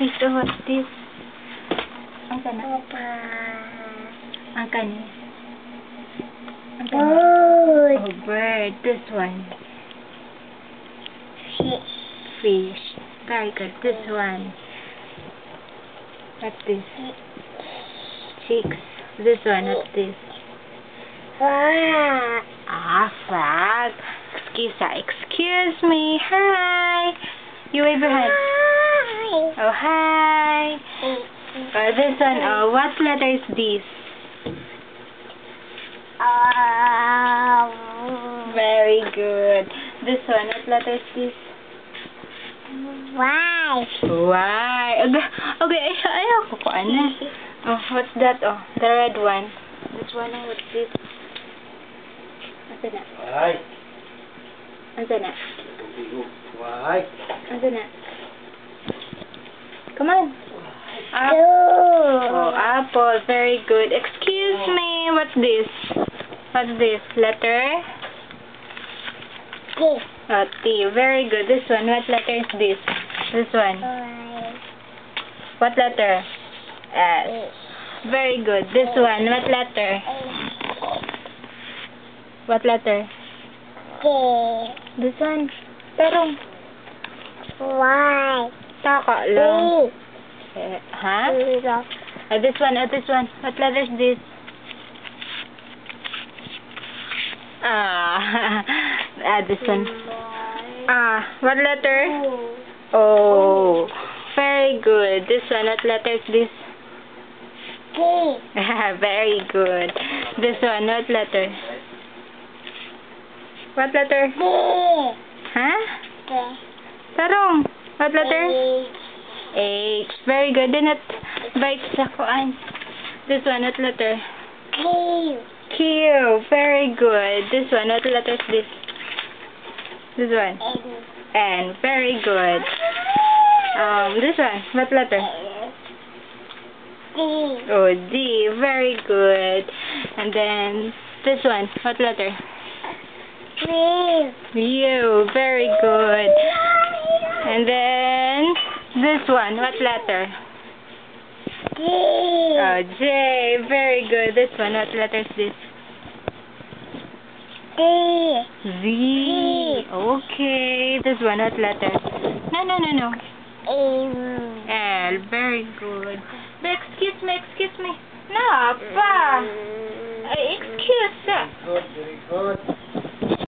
this? Oh, what's this? Ang kana? Ang kani? Ang kani? Bird. Oh, bird. This one. Fish. Fish. Very good. This one. What's this? Chicks. This one. What's this? Frog. Frog. Excuse me. Hi. You wave your hand. Hi. Oh, hi. This one. What letter is this? Very good. This one. What letter is this? Y. Why? Okay, ayaw ko ko ano. Oh, what's that? Oh, the red one. This one. Oh, what's this? Asa na? Why? Asa na? Why? Asa na? Come on. Two. Oh, apple. Very good. Excuse me. What's this? What's this? Letter? T. T. Very good. This one. What letter is this? This one. Y. What letter? S. Very good. This one. What letter? What letter? J. This one. Tarong. Y. Taka lang. Three. Huh? Zero. This one. This one. What letter is this? This one. What letter? Oh, very good. This one. What letter is this? T. Very good. This one. What letter? What letter? D. Huh? T. Tarong. What letter? H. H. Very good. Then it bites sa kuan. This one. What letter? Q. Q. Very good. This one. What letter is this? This one. N. N. Very good. This one. What letter? D. Oh, D. Very good. And then this one. What letter? V. U. Very good. And then this one. What letter? J. Oh, J. Very good. This one. What letter is this? D. Z. Okay. This one. What letter? No. A. L. Very good. But excuse me. No, pa. Excuse. Good, very good.